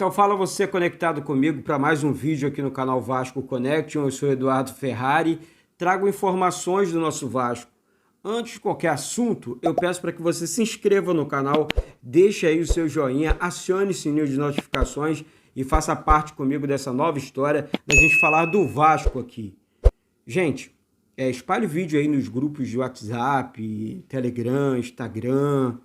Então fala você conectado comigo para mais um vídeo aqui no canal Vasco Connection. Eu sou Eduardo Ferrari, trago informações do nosso Vasco. Antes de qualquer assunto, eu peço para que você se inscreva no canal, deixe aí o seu joinha, acione o sininho de notificações e faça parte comigo dessa nova história da gente falar do Vasco aqui. Gente, espalhe o vídeo aí nos grupos de WhatsApp, Telegram, Instagram,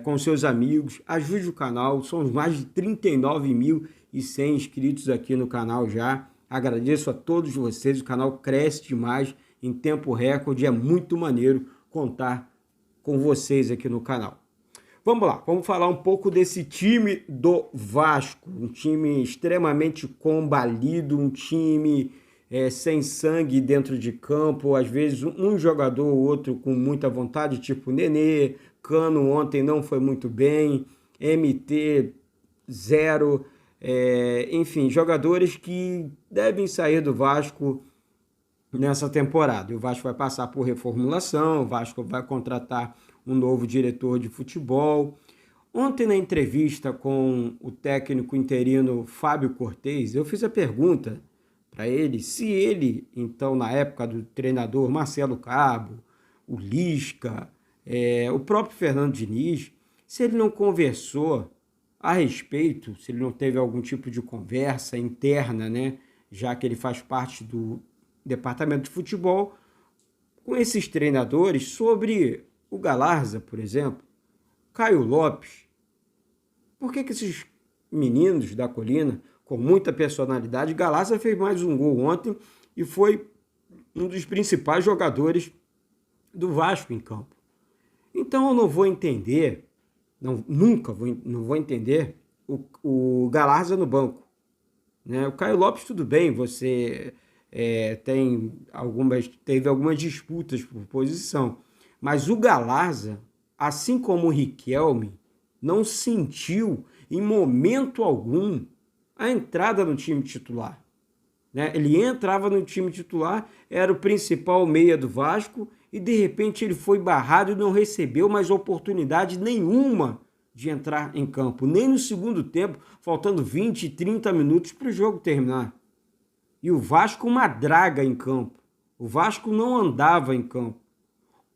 com seus amigos, ajude o canal, somos mais de 39.100 inscritos aqui no canal já, agradeço a todos vocês, o canal cresce demais em tempo recorde, é muito maneiro contar com vocês aqui no canal. Vamos lá, vamos falar um pouco desse time do Vasco, um time extremamente combalido, um time sem sangue dentro de campo, às vezes um jogador ou outro com muita vontade, tipo Nenê, Cano ontem não foi muito bem, MT zero, enfim, jogadores que devem sair do Vasco nessa temporada. O Vasco vai passar por reformulação, o Vasco vai contratar um novo diretor de futebol. Ontem, na entrevista com o técnico interino Fábio Cortez, eu fiz a pergunta para ele se ele, então, na época do treinador Marcelo Cabo, o Lisca, o próprio Fernando Diniz, se ele não conversou a respeito, se ele não teve algum tipo de conversa interna, né, já que ele faz parte do departamento de futebol, com esses treinadores sobre o Galarza, por exemplo, Caio Lopes. Por que esses meninos da colina, com muita personalidade, Galarza fez mais um gol ontem e foi um dos principais jogadores do Vasco em campo. Então eu não vou entender, não vou entender o Galarza no banco, né? O Caio Lopes, tudo bem, você teve algumas disputas por posição, mas o Galarza, assim como o Riquelme, não sentiu em momento algum a entrada no time titular, né? Ele entrava no time titular, era o principal meia do Vasco e de repente ele foi barrado e não recebeu mais oportunidade nenhuma de entrar em campo, nem no segundo tempo, faltando 20, 30 minutos para o jogo terminar. E o Vasco uma draga em campo, o Vasco não andava em campo.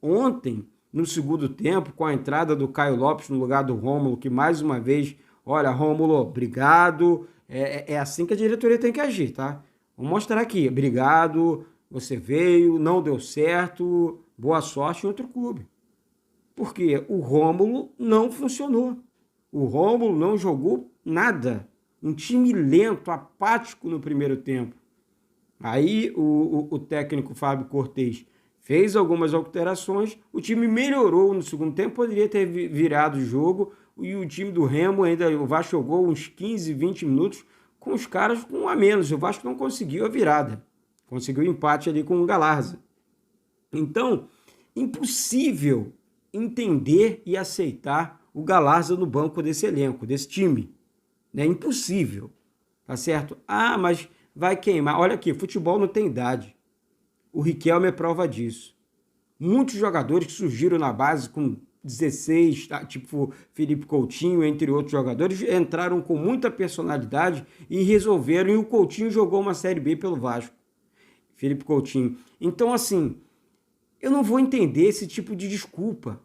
Ontem, no segundo tempo, com a entrada do Caio Lopes no lugar do Rômulo, que mais uma vez, olha, Rômulo, obrigado, é assim que a diretoria tem que agir, tá? Vou mostrar aqui, obrigado, você veio, não deu certo, boa sorte em outro clube. Porque o Rômulo não funcionou, o Rômulo não jogou nada, um time lento, apático no primeiro tempo. Aí o técnico Fábio Cortez fez algumas alterações, o time melhorou no segundo tempo, poderia ter virado o jogo, e o time do Remo ainda, o Vasco jogou uns 15, 20 minutos com os caras com um a menos, o Vasco não conseguiu a virada, conseguiu o empate ali com o Galarza. Então, impossível entender e aceitar o Galarza no banco desse elenco, desse time, né? Impossível, tá certo? Ah, mas vai queimar. Olha aqui, futebol não tem idade. O Riquelme é prova disso. Muitos jogadores que surgiram na base com 16, tipo Felipe Coutinho, entre outros jogadores, entraram com muita personalidade e resolveram, e o Coutinho jogou uma Série B pelo Vasco. Felipe Coutinho. Então, assim, eu não vou entender esse tipo de desculpa.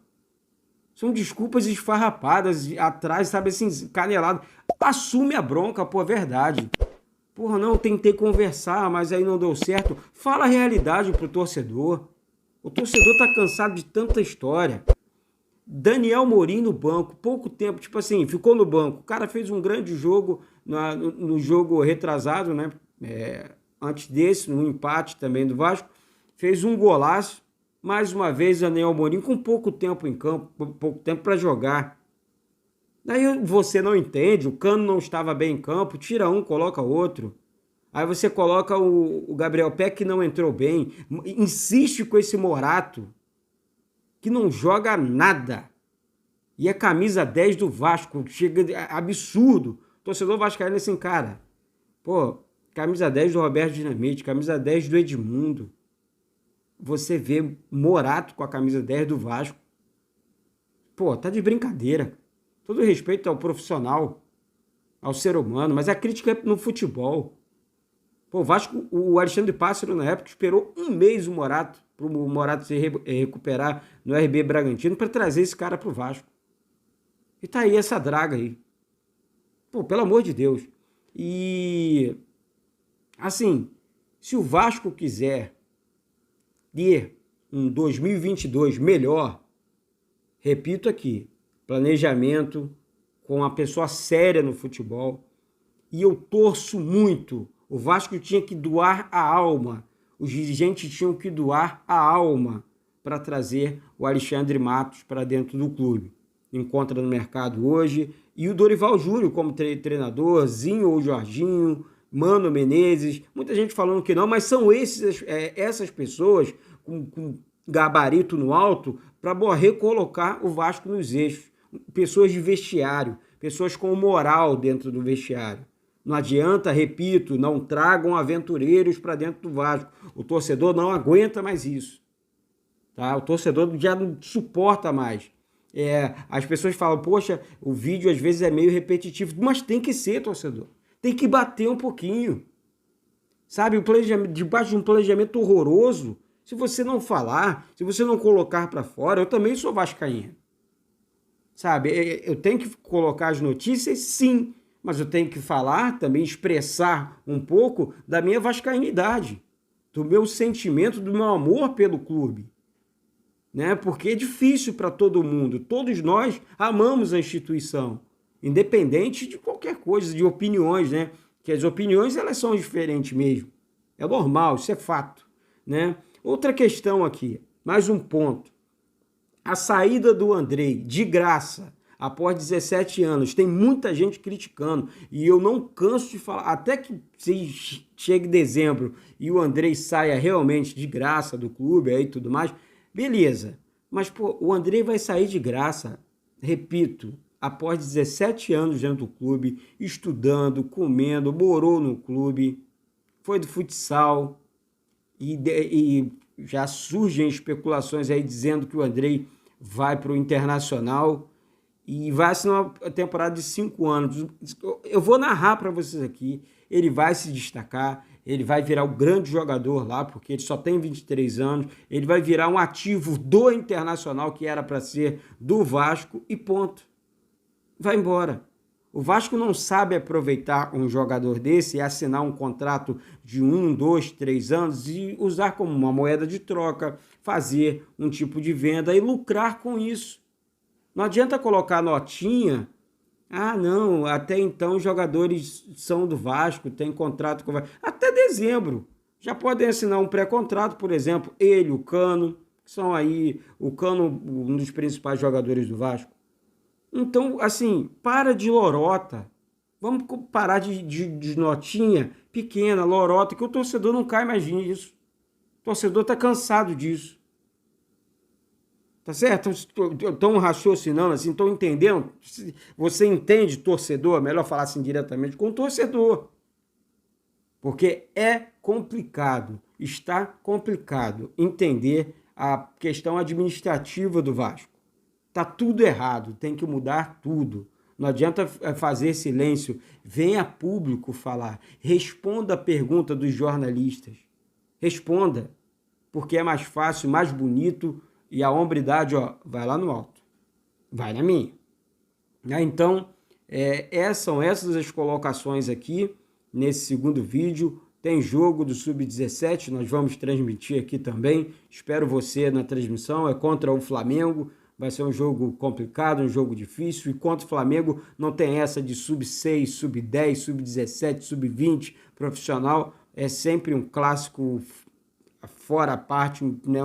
São desculpas esfarrapadas atrás, sabe assim, canelado. Assume a bronca, pô, é verdade. Porra, não, tentei conversar, mas aí não deu certo. Fala a realidade pro torcedor. O torcedor tá cansado de tanta história. Daniel Morim no banco, pouco tempo, tipo assim, ficou no banco. O cara fez um grande jogo no jogo retrasado, né? Antes desse, no empate também do Vasco. Fez um golaço. Mais uma vez, Daniel Morim com pouco tempo em campo, pouco tempo para jogar. Daí você não entende, o Cano não estava bem em campo, tira um, coloca outro. Aí você coloca o Gabriel Peck, que não entrou bem, insiste com esse Morato, que não joga nada. E é camisa 10 do Vasco, chega absurdo. O torcedor vascaíno assim, cara, pô, camisa 10 do Roberto Dinamite, camisa 10 do Edmundo. Você vê Morato com a camisa 10 do Vasco. Pô, tá de brincadeira. Todo respeito ao profissional. ao ser humano, mas a crítica é no futebol. Pô, o Vasco, o Alexandre Pássaro, na época, esperou um mês o Morato, para o Morato se recuperar no RB Bragantino, para trazer esse cara para o Vasco. E tá aí essa draga aí. Pô, pelo amor de Deus. E, assim, se o Vasco quiser ter um 2022 melhor, repito aqui, planejamento com uma pessoa séria no futebol, e eu torço muito. O Vasco tinha que doar a alma, os dirigentes tinham que doar a alma para trazer o Alexandre Matos para dentro do clube. Encontra no mercado hoje, e o Dorival Júnior como treinador, Zinho ou Jorginho, Mano Menezes, muita gente falando que não, mas são essas pessoas com gabarito no alto para recolocar o Vasco nos eixos. Pessoas de vestiário, pessoas com moral dentro do vestiário. Não adianta, repito, não tragam aventureiros para dentro do Vasco. O torcedor não aguenta mais isso. Tá? O torcedor já não suporta mais. As pessoas falam, poxa, o vídeo às vezes é meio repetitivo, mas tem que ser, torcedor. Tem que bater um pouquinho. Sabe, debaixo de um planejamento horroroso, se você não falar, se você não colocar para fora, eu também sou vascaíno. Sabe, eu tenho que colocar as notícias, sim, mas eu tenho que falar, também expressar um pouco da minha vascainidade, do meu sentimento, do meu amor pelo clube. Né? Porque é difícil para todo mundo, todos nós amamos a instituição, independente de qualquer coisa, de opiniões, né? Que as opiniões elas são diferentes mesmo, é normal, isso é fato, né? Outra questão aqui, mais um ponto, a saída do Andrei de graça, após 17 anos, tem muita gente criticando, e eu não canso de falar, até que se chegue dezembro e o Andrei saia realmente de graça do clube aí e tudo mais, beleza, mas pô, o Andrei vai sair de graça, repito, após 17 anos dentro do clube, estudando, comendo, morou no clube, foi do futsal, e já surgem especulações aí dizendo que o Andrei vai para o Internacional e vai assinar uma temporada de 5 anos. Eu vou narrar para vocês aqui, ele vai se destacar, ele vai virar o grande jogador lá, porque ele só tem 23 anos, ele vai virar um ativo do Internacional, que era para ser do Vasco, e ponto. Vai embora. O Vasco não sabe aproveitar um jogador desse e assinar um contrato de 1, 2, 3 anos e usar como uma moeda de troca, fazer um tipo de venda e lucrar com isso. Não adianta colocar notinha. Ah, não, até então os jogadores são do Vasco, tem contrato com o Vasco. Até dezembro. Já podem assinar um pré-contrato, por exemplo, ele, o Cano, que são aí, o Cano, um dos principais jogadores do Vasco. Então, assim, para de lorota. Vamos parar de notinha pequena, lorota, que o torcedor não cai mais nisso. O torcedor está cansado disso. Tá certo? Estão raciocinando assim, estão entendendo? Você entende torcedor? É melhor falar assim diretamente com o torcedor. Porque é complicado, está complicado entender a questão administrativa do Vasco. Tá tudo errado, tem que mudar tudo. Não adianta fazer silêncio. Venha público falar. Responda a pergunta dos jornalistas. Responda, porque é mais fácil, mais bonito e a hombridade, ó, vai lá no alto. Vai na minha. Então, são essas as colocações aqui nesse segundo vídeo. Tem jogo do Sub-17, nós vamos transmitir aqui também. Espero você na transmissão, é contra o Flamengo. Vai ser um jogo complicado, um jogo difícil, e contra o Flamengo não tem essa de sub-6, sub-10, sub-17, sub-20 profissional, é sempre um clássico fora a parte, né?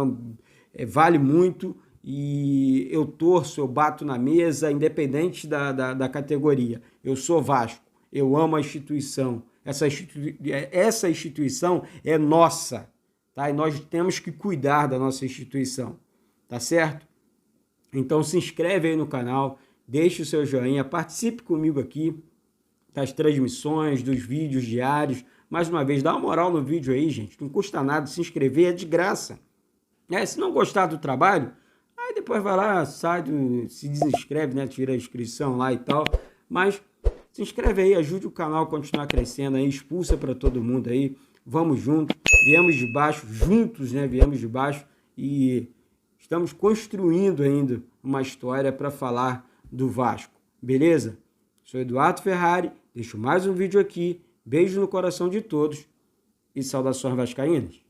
Vale muito, e eu torço, eu bato na mesa, independente da categoria. Eu sou Vasco, eu amo a instituição, essa instituição é nossa, tá? E nós temos que cuidar da nossa instituição, tá certo? Então se inscreve aí no canal, deixe o seu joinha, participe comigo aqui das transmissões, dos vídeos diários. Mais uma vez, dá uma moral no vídeo aí, gente. Não custa nada se inscrever, é de graça. Se não gostar do trabalho, aí depois vai lá, se desinscreve, né? Tira a inscrição lá e tal. Mas Se inscreve aí, ajude o canal a continuar crescendo aí, expulsa para todo mundo aí. Vamos juntos, viemos de baixo, juntos, né? Viemos de baixo e estamos construindo ainda uma história para falar do Vasco, beleza? Sou Eduardo Ferrari, deixo mais um vídeo aqui, beijo no coração de todos e saudações vascaínas.